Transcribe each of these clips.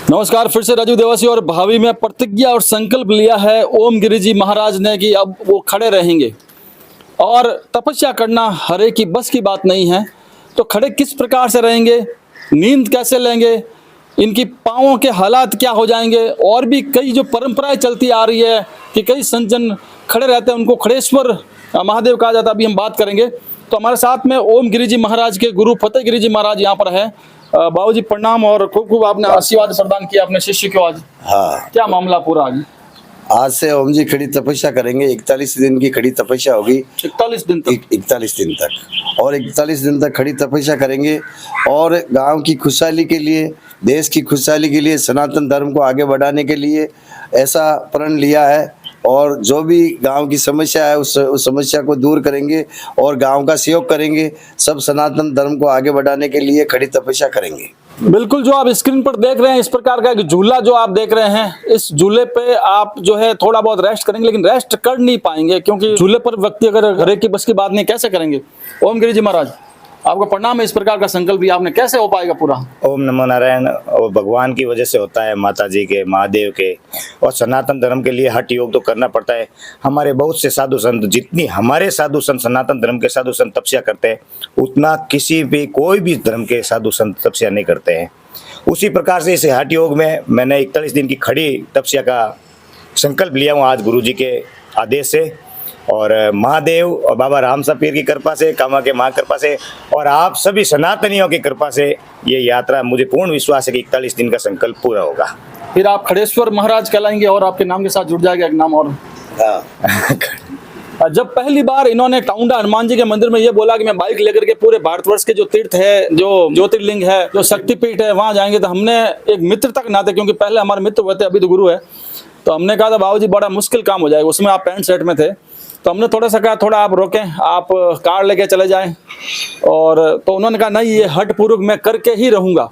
नमस्कार, फिर से राजू देवासी और भावी में प्रतिज्ञा और संकल्प लिया है ओम गिरी जी महाराज ने कि अब वो खड़े रहेंगे और तपस्या करना हरे की बस की बात नहीं है। तो खड़े किस प्रकार से रहेंगे, नींद कैसे लेंगे, इनकी पाँवों के हालात क्या हो जाएंगे, और भी कई जो परंपराएं चलती आ रही है कि कई संत जन खड़े रहते हैं, उनको खड़ेश्वर महादेव कहा जाता है, अभी हम बात करेंगे। तो हमारे साथ में ओम गिरी जी महाराज के गुरु फतेह गिरी जी महाराज यहाँ पर है। बाबू जी प्रणाम, और खूब खूब आपने आशीर्वाद प्रदान किया अपने शिष्य को आज। हाँ, क्या मामला पूरा आज से ओम जी खड़ी तपस्या करेंगे। 41 दिन की खड़ी तपस्या होगी। 41 दिन तक 41 दिन तक, और 41 दिन तक खड़ी तपस्या करेंगे और गांव की खुशहाली के लिए, देश की खुशहाली के लिए, सनातन धर्म को आगे बढ़ाने के लिए ऐसा प्रण लिया है। और जो भी गांव की समस्या है उस समस्या को दूर करेंगे और गांव का सहयोग करेंगे। सब सनातन धर्म को आगे बढ़ाने के लिए खड़ी तपस्या करेंगे। बिल्कुल, जो आप स्क्रीन पर देख रहे हैं इस प्रकार का एक झूला जो आप देख रहे हैं, इस झूले पे आप जो है थोड़ा बहुत रेस्ट करेंगे, लेकिन रेस्ट कर नहीं पाएंगे क्योंकि झूले पर व्यक्ति अगर हरे की बस की बात नहीं, कैसे करेंगे। ओम गिरी जी महाराज आपको प्रणाम है। इस प्रकार का संकल्प भी आपने कैसे हो पाएगा पूरा? ओम नमो नारायण। और भगवान की वजह से होता है, माता जी के, महादेव के, और सनातन धर्म के लिए हठ योग तो करना पड़ता है। हमारे बहुत से साधु संत, जितनी हमारे साधु संत सनातन धर्म के साधु संत तपस्या करते हैं, उतना किसी भी कोई भी धर्म के साधु संत तपस्या नहीं करते हैं। उसी प्रकार से इस हठ योग में मैंने 41 दिन की खड़ी तपस्या का संकल्प लिया हूँ आज गुरु जी के आदेश से, और महादेव और बाबा राम सपीर की कृपा से, कामा के माँ कृपा से, और आप सभी सनातनियों की कृपा से ये यात्रा, मुझे पूर्ण विश्वास है कि 41 दिन का संकल्प पूरा होगा। फिर आप खड़ेश्वर महाराज कहलाएंगे और आपके नाम के साथ जुड़ जाएगा एक नाम और। जब पहली बार इन्होंने टाउंडा हनुमान जी के मंदिर में ये बोला कि मैं बाइक लेकर के पूरे भारतवर्ष के जो तीर्थ है, जो ज्योतिर्लिंग है, जो शक्तिपीठ है, वहां जाएंगे, तो हमने एक मित्रता के नाते, क्योंकि पहले हमारे मित्र हुए थे, अभी तो गुरु है, तो हमने कहा था बाबू जी बड़ा मुश्किल काम हो जाएगा। उसमें आप पैंट शर्ट में थे, तो हमने थोड़ा सा कहा थोड़ा आप रोकें, आप कार लेके चले जाएं, और तो उन्होंने कहा नहीं, ये हठ पूर्वक मैं करके ही रहूंगा।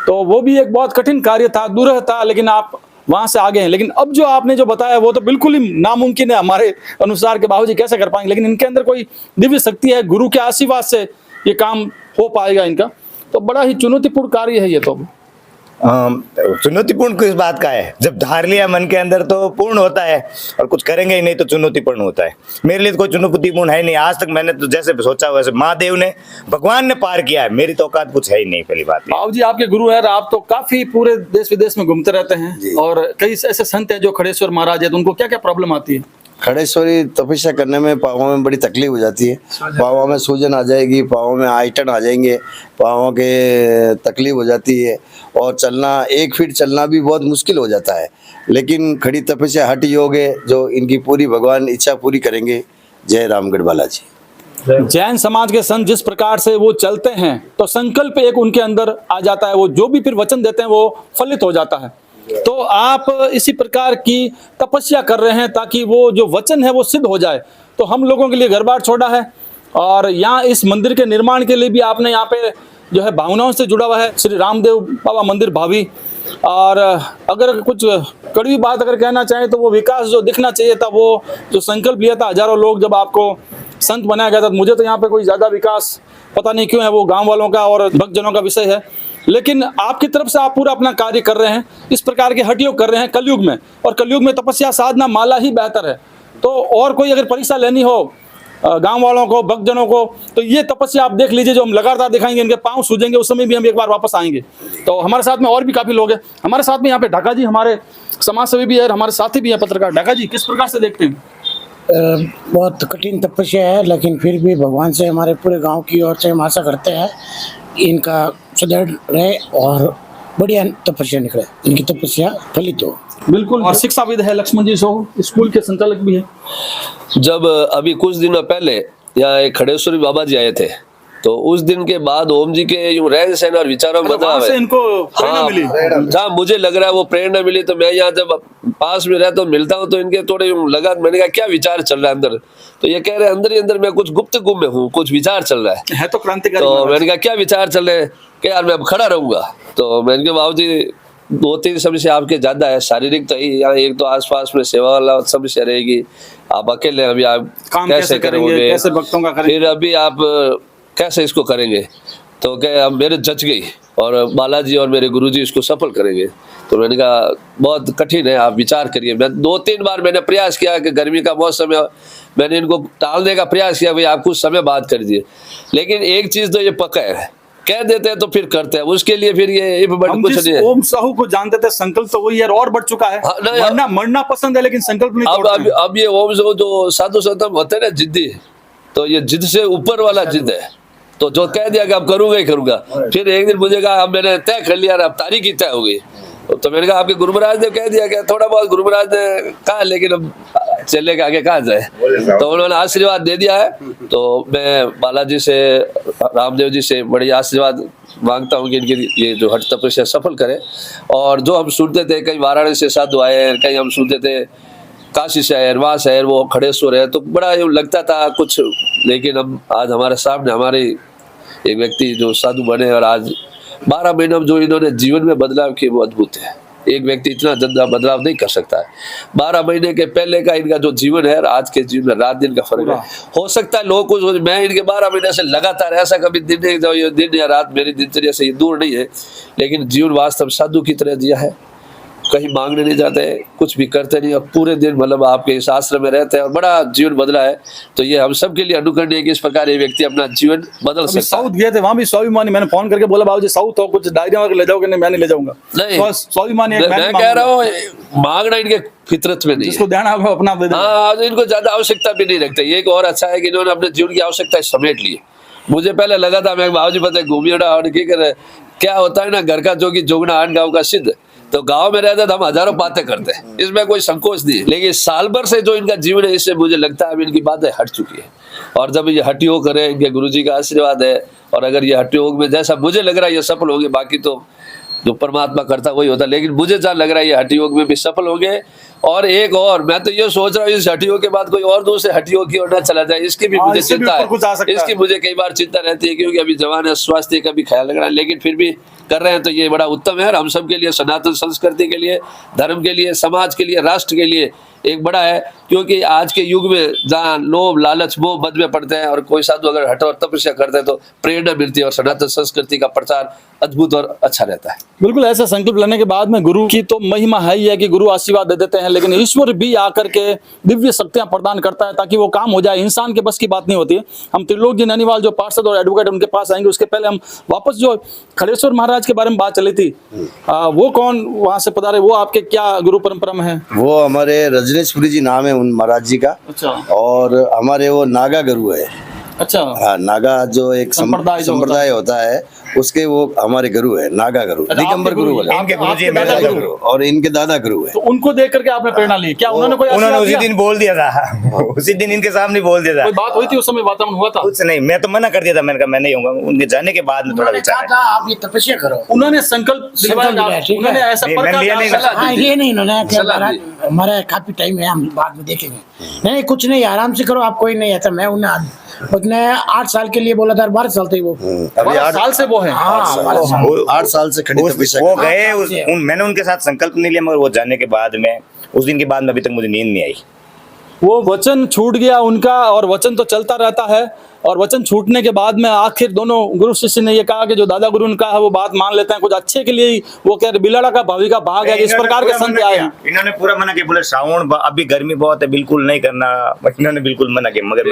तो वो भी एक बहुत कठिन कार्य था, दूर था, लेकिन आप वहां से आगे हैं। लेकिन अब जो आपने जो बताया वो तो बिल्कुल ही नामुमकिन है हमारे अनुसार के बाबू जी कैसे कर पाएंगे, लेकिन इनके अंदर कोई दिव्य शक्ति है, गुरु के आशीर्वाद से ये काम हो पाएगा इनका। तो बड़ा ही चुनौतीपूर्ण कार्य है ये। तो चुनौतीपूर्ण किस बात का है? जब धार लिया मन के अंदर तो पूर्ण होता है, और कुछ करेंगे ही नहीं तो चुनौतीपूर्ण होता है। मेरे लिए तो कोई चुनौतीपूर्ण है नहीं। आज तक मैंने तो जैसे सोचा वैसे महादेव ने, भगवान ने पार किया है। मेरी तो औकात कुछ है ही नहीं। पहली बात बाबू जी आपके गुरु है, आप तो काफी पूरे देश विदेश में घूमते रहते हैं, और कई ऐसे संत हैं जो खड़ेश्वर महाराज है, तो उनको क्या क्या प्रॉब्लम आती है? खड़ेश्वरी तपस्या करने में पाँवों में बड़ी तकलीफ हो जाती है। पाँवों में सूजन आ जाएगी, पाँवों में आइटन आ जाएंगे, पाँवों के तकलीफ हो जाती है, और चलना 1 फीट चलना भी बहुत मुश्किल हो जाता है। लेकिन खड़ी तपस्या हठ योग है, जो इनकी पूरी भगवान इच्छा पूरी करेंगे। जय रामगढ़ बालाजी। जैन समाज के संत जिस प्रकार से वो चलते हैं, तो संकल्प एक उनके अंदर आ जाता है, वो जो भी फिर वचन देते हैं वो फलित हो जाता है। तो आप इसी प्रकार की तपस्या कर रहे हैं ताकि वो जो वचन है वो सिद्ध हो जाए। तो हम लोगों के लिए घर बार छोड़ा है, और यहाँ इस मंदिर के निर्माण के लिए भी आपने यहाँ पे जो है भावनाओं से जुड़ा हुआ है, श्री रामदेव बाबा मंदिर भावी। और अगर कुछ कड़वी बात अगर कहना चाहें तो वो विकास जो दिखना चाहिए था, वो जो संकल्प लिया था हजारों लोग जब आपको संत बनाया गया था, मुझे तो यहाँ पे कोई ज्यादा विकास पता नहीं क्यों है, वो गांव वालों का और भक्तजनों का विषय है। लेकिन आपकी तरफ से आप पूरा अपना कार्य कर रहे हैं, इस प्रकार के हठ योग कर रहे हैं कलयुग में, और कलयुग में तपस्या साधना माला ही बेहतर है। तो और कोई अगर परीक्षा लेनी हो गांव वालों को, भक्तजनों को, तो ये तपस्या आप देख लीजिए, जो हम लगातार दिखाएंगे, इनके पांव सूजेंगे, उस समय भी हम एक बार वापस आएंगे। तो हमारे साथ में और भी काफी लोग हैं। हमारे साथ में यहाँ पे ढाका जी हमारे समाज सेवी भी है, हमारे साथी भी है पत्रकार। ढाका जी किस प्रकार से देखते हैं? बहुत कठिन तपस्या है, लेकिन फिर भी भगवान से, हमारे पूरे गांव की ओर से हम आशा करते हैं इनका सुदृढ़ रहे और बढ़िया तपस्या निकले, इनकी तपस्या फलित हो। बिल्कुल। और शिक्षाविद है लक्ष्मण जी सो, स्कूल के संचालक भी है। जब अभी कुछ दिनों पहले यहाँ एक खड़ेश्वरी बाबा जी आए थे, तो उस दिन के बाद ओम जी के यूं रहन सहन और विचारों में बदलाव है। इनको प्रेरणा मिली। जहाँ मुझे लग रहा है वो प्रेरणा मिली, तो मैं यहाँ जब पास में रहता हूँ, मिलता हूँ, तो इनके थोड़े यूं लगा, मैंने कहा क्या विचार चल रहा है अंदर, तो ये कह रहे हैं अंदर ही अंदर मैं कुछ गुप्त गुम में हूँ, कुछ विचार चल रहा है तो क्रांतिकारी। तो मैंने कहा क्या विचार चल रहे हैं? कि यार मैं अब खड़ा रहूंगा। तो मैंने कहा बाबू जी 2-3 समस्या आपके ज्यादा है, शारीरिक तो ही, यहाँ एक तो आसपास में सेवा वाला समस्या रहेगी, आप अकेले अभी आप काम कैसे करेंगे, कैसे भक्तों का करेंगे, फिर अभी आप कैसे इसको करेंगे। तो क्या अब मेरे जच गई और बालाजी और मेरे गुरुजी इसको सफल करेंगे। तो मैंने कहा बहुत कठिन है, आप विचार करिए। मैं 2-3 बार मैंने प्रयास किया कि गर्मी का मौसम है, मैंने इनको टालने का प्रयास किया, भाई आप कुछ समय बात कर दीजिए, लेकिन एक चीज तो ये पक्का है, कह देते हैं तो फिर करते हैं, उसके लिए फिर ये हम कुछ जिस नहीं है। ओम साहू को जानते थे संकल्प तो वही है और बढ़ चुका है। हाँ, नहीं, मरना पसंद है लेकिन संकल्प नहीं तोड़ते हैं। अब ये ओम जो साधु संत होते हैं ना जिद्दी, तो ये जिद से ऊपर वाला जिद है। तो जो कह दिया कि अब करूंगा ही करूंगा, फिर एक दिन मुझे कहा अब मैंने तय कर लिया, अब तारीख ही तय हो गई। तो मैंने कहा आपके गुरु महाराज ने कह दिया क्या, थोड़ा बहुत गुरु महाराज ने कहा, लेकिन अब चले के आगे कहाँ जाए, तो उन्होंने आशीर्वाद दे दिया है। तो मैं बालाजी से, रामदेव जी से बड़ी आशीर्वाद मांगता हूँ कि इनकी ये जो हठ तपस्या सफल करे। और जो हम सुनते थे कहीं वाराणसी से साधु आए हैं, कहीं हम सुनते थे काशी शहर, वहाँ शहर, वो खड़ेश्वर है, तो बड़ा ये लगता था कुछ, लेकिन अब आज हमारे सामने हमारे एक व्यक्ति जो साधु बने और आज 12 महीनों में जो इन्होंने जीवन में बदलाव किए वो अद्भुत है। एक व्यक्ति इतना जल्द बदलाव नहीं कर सकता है। 12 महीने के पहले का इनका जो जीवन है और आज के जीवन में रात दिन का फर्क है। हो सकता है लोग कुछ, मैं इनके 12 महीने से लगातार ऐसा कभी दिन नहीं, जो ये दिन या रात मेरी दिनचर्या से ये दूर नहीं है, लेकिन जीवन वास्तव साधु की तरह जिया है। कहीं मांगने नहीं जाते, कुछ भी करते नहीं, और पूरे दिन मतलब आपके इस आश्रम में रहते हैं और बड़ा जीवन बदला है। तो ये हम सब के लिए अनुकरणीय है कि इस प्रकार ये व्यक्ति अपना जीवन बदल सकता है। साउथ गए थे, वहां भी स्वाभिमानी, मैंने फोन करके बोला बाबूजी साउथ हो कुछ डायरिया वगैरह ले जाओगे, नहीं मैं नहीं ले जाऊंगा। नहीं, स्वाभिमानी मैं कह रहा हूँ मांगना इनके फितरत में नहीं है। जिसको देना है अपना दे दे। हाँ, इनको ज्यादा आवश्यकता भी नहीं रखते। ये एक और अच्छा है कि इन्होंने अपने जीवन की आवश्यकता समेट ली। मुझे पहले लगा था मैं बाबूजी पता है घूमिए और क्या होता है ना, घर का जोगी जोगना आन गाँव का सिद्ध। तो गांव में रहते तो हम हजारों बातें करते हैं, इसमें कोई संकोच नहीं है। लेकिन साल भर से जो इनका जीवन है, इससे मुझे लगता है अब इनकी बातें हट चुकी है। और जब ये हठ योग करे, इनके गुरुजी का आशीर्वाद है, और अगर ये हठ योग में जैसा मुझे लग रहा है ये सफल होंगे, बाकी तो जो परमात्मा करता वही होता, लेकिन मुझे जहाँ लग रहा है ये हठ योग में भी सफल होंगे। और एक और मैं तो ये सोच रहा हूँ इस हठ योग के बाद कोई और दूसरे हठ योग की ओर न चला जाए, इसकी भी मुझे चिंता है। इसकी मुझे कई बार चिंता रहती है, क्योंकि अभी जवान है, स्वास्थ्य का भी ख्याल रख रहा है, लेकिन फिर भी कर रहे हैं तो ये बड़ा उत्तम है। और हम सब के लिए, सनातन संस्कृति के लिए, धर्म के लिए, समाज के लिए, राष्ट्र के लिए एक बड़ा है। क्योंकि आज के युग में जहाँ लोभ लालच मोह मद में पड़ते हैं, और कोई साधु अगर हठ और तपस्या करते हैं तो प्रेरणा मिलती है, और सनातन संस्कृति का प्रचार अद्भुत और अच्छा रहता है। बिल्कुल, ऐसा संकल्प लेने के बाद में गुरु की तो महिमा है ही है कि गुरु आशीर्वाद दे देते हैं, लेकिन ईश्वर भी आकर के दिव्य शक्तियां प्रदान करता है ताकि वो काम हो जाए। इंसान के बस की बात नहीं होती है। हम त्रिलोक जी नैनीवाल जो पार्षद और एडवोकेट उनके पास आएंगे, उसके पहले हम वापस जो खड़ेश्वर महाराज के बारे में बात चली थी, वो कौन वहां से पधारे, वो आपके क्या गुरु परंपरा में है? वो हमारे रजनीशपुरी जी नाम है उन महाराज जी का। अच्छा। और हमारे वो नागा गुरु है। अच्छा। हाँ, नागा जो एक संप्रदाय होता है, उसके वो हमारे गुरु है, नागा गुरु, दिगंबर गुरु बोले। इनके गुरुजी आपके दादा गुरु और इनके दादा गुरु है। तो उनको देख करके आपने प्रेरणा ली क्या? उन्होंने उसी दिन बोल दिया था, उसी दिन इनके सामने बोल दिया था। कोई बात हुई थी उस समय, वातावरण हुआ था? कुछ नहीं, मैं तो मना कर दिया था, मैंने कहा मैं नहीं होऊंगा। उनके जाने के बाद में थोड़ा विचार था आप ये तपस्या करो। उन्होंने संकल्प दिलवाया, उन्होंने ऐसा ये नहीं उन्होंने हमारा काफी टाइम है, हम बाद में देखेंगे। नहीं कुछ नहीं, आराम से करो, आप कोई नहीं आता। मैं उन्हें 8 साल के लिए बोला था, 12 साल थे वो। अभी 8 साल से वो है। 8 साल से खड़ी तपस्या वो गए। मैंने उनके साथ संकल्प नहीं लिया, मगर वो जाने के बाद में, उस दिन के बाद में अभी तक मुझे नींद नहीं आई। वो वचन छूट गया उनका, और वचन तो चलता रहता है। और वचन छूटने के बाद में आखिर दोनों गुरु शिष्य ने ये कहा कि जो दादा गुरु ने कहा है वो बात मान लेते हैं, कुछ अच्छे के लिए ही। वो कह रहे बिलाड़ा का भावी का भाग है, इस प्रकार के संत आए हैं। इन्होंने पूरा मना किया, बोले श्रावण अभी गर्मी बहुत है, बिल्कुल नहीं करना। इन्होंने बिल्कुल मना किया, मगर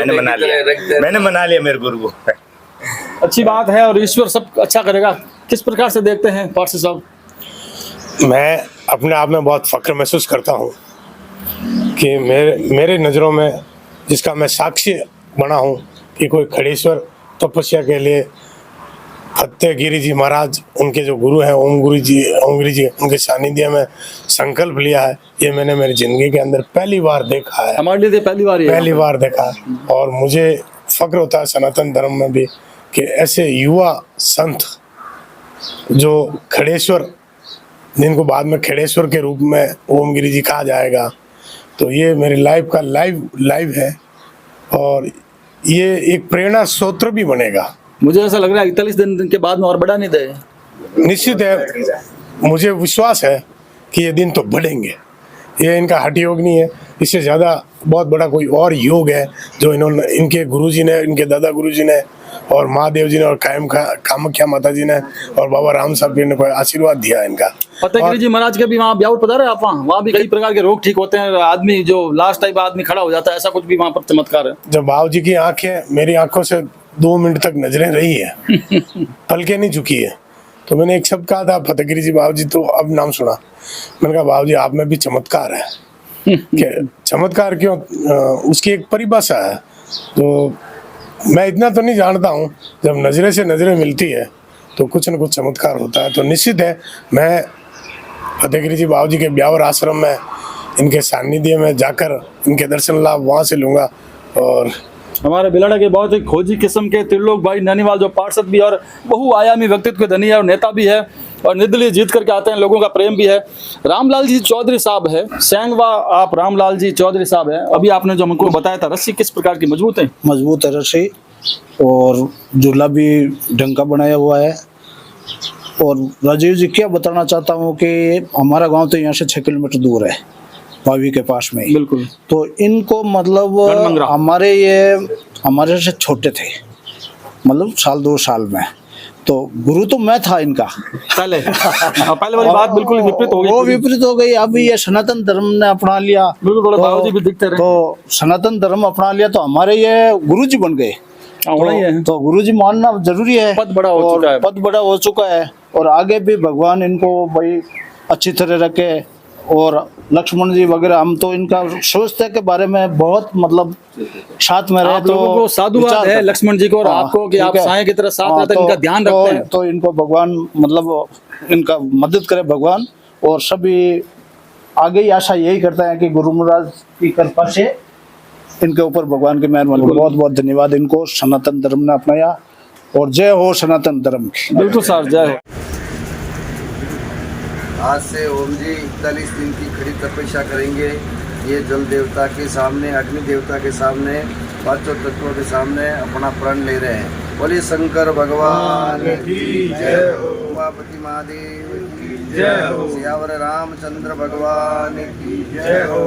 मैंने मना लिया मेरे गुरु को। अच्छी बात है, और ईश्वर सब अच्छा करेगा। किस प्रकार से देखते हैं पार्षद साहब? मैं अपने आप में बहुत फक्र महसूस करता हूँ कि मेरे नज़रों में जिसका मैं साक्षी बना हूँ कि कोई खड़ेश्वर तपस्या के लिए फतेहगिरी जी महाराज, उनके जो गुरु हैं ओम गुरु जी, उनके सानिध्य में संकल्प लिया है, ये मैंने मेरी ज़िंदगी के अंदर पहली बार देखा है। हमारे लिए पहली बार देखा। और मुझे फक्र होता है सनातन धर्म में भी कि ऐसे युवा संत जो खड़ेश्वर, जिनको बाद में खड़ेश्वर के रूप में ओम गिरी जी कहा जाएगा, तो ये मेरी लाइफ का लाइव है, और ये एक प्रेरणा स्रोत भी बनेगा। मुझे ऐसा लग रहा है 41 दिन के बाद में और बढ़ा नहीं दे। निश्चित है, मुझे विश्वास है कि ये दिन तो बढ़ेंगे। ये इनका हठ योग नहीं है, इससे ज़्यादा बहुत बड़ा कोई और योग है जो इनके गुरुजी ने, इनके दादा गुरुजी ने और महादेव जी ने और कामाख्या माता जी ने और बाबा राम साहब जी ने कोई आशीर्वाद दिया इनका। फतेहगिरी जी महाराज के भी वहाँ ब्यावर पधारे आप? वहाँ भी कई प्रकार के रोग ठीक होते हैं, आदमी जो लास्ट टाइम आदमी खड़ा हो जाता है, ऐसा कुछ भी वहाँ पर चमत्कार है? जब बाबू जी की आंखें मेरी आंखों से 2 मिनट तक नजरें रही है, पलके नहीं झुकी है। तो मैंने एक शब्द कहा था, फतेहगिरी जी बाबू जी, तो अब नाम सुना। मैंने कहा बाबू जी आप में भी चमत्कार है। चमत्कार क्यों? उसकी एक परिभाषा है, तो मैं इतना तो नहीं जानता हूँ। जब नजरे से नजरें मिलती है तो कुछ न कुछ चमत्कार होता है। तो निश्चित है मैं फतेहगिरी जी बाबू जी के ब्यावर आश्रम में इनके सानिध्य में जाकर इनके दर्शन लाभ वहाँ से लूँगा। और हमारे बिलाड़ा के बहुत ही खोजी किस्म के त्रिलोक भाई नैनीवाल जो पार्षद भी और बहुआयामी व्यक्तित्व के धनी है और नेता भी है और निर्दलीय जीत करके आते हैं, लोगों का प्रेम भी है। रामलाल जी चौधरी साहब है, सेंगवा आप रामलाल जी चौधरी साहब है। अभी आपने जो हमको बताया था, रस्सी किस प्रकार की मजबूत है? मजबूत है रस्सी, और झूला भी ढंग का बनाया हुआ है। और राजीव जी क्या बताना चाहता हूँ कि हमारा गांव तो यहाँ से 6 किलोमीटर दूर है, पावी के पास में ही। बिल्कुल। तो इनको मतलब गढ़मंगरा। हमारे से छोटे थे, मतलब 1-2 साल में। तो गुरु तो मैं था इनका पहले पहले वाली बात बिल्कुल विपरीत हो गई। वो विपरीत हो गई। अब ये सनातन धर्म ने अपना लिया, बिल्कुल, थोड़े बाबूजी भी दिखते रहे। तो सनातन धर्म अपना लिया तो हमारे ये गुरु जी बन गए। तो गुरु जी मानना जरूरी है, पद बड़ा हो चुका है। पद बड़ा हो चुका है। और आगे भी भगवान इनको भाई अच्छी तरह रखे। और लक्ष्मण जी वगैरह, हम तो इनका सोचते के बारे में बहुत मतलब साथ में रहे। आप लोगों को साधुवाद है लक्ष्मण जी को और आपको कि आप साए की तरह साथ रहते हैं, इनका ध्यान रखते हैं। तो इनको भगवान मतलब इनका मदद करे भगवान। और सभी आगे ही आशा यही करते हैं कि गुरु महाराज की कृपा से इनके ऊपर भगवान की मेहरबानी। बहुत बहुत धन्यवाद इनको, सनातन धर्म ने अपनाया। और जय हो सनातन धर्म की। बिल्कुल सर, जय हो। आज से ओम जी 41 दिन की खड़ी तपस्या करेंगे। ये जल देवता के सामने, अग्नि देवता के सामने, पांचों तत्वों के सामने अपना प्रण ले रहे हैं। बोलिए शंकर भगवान की जय हो, उमापति महादेव की जय हो, सियावर रामचंद्र भगवान की जय हो।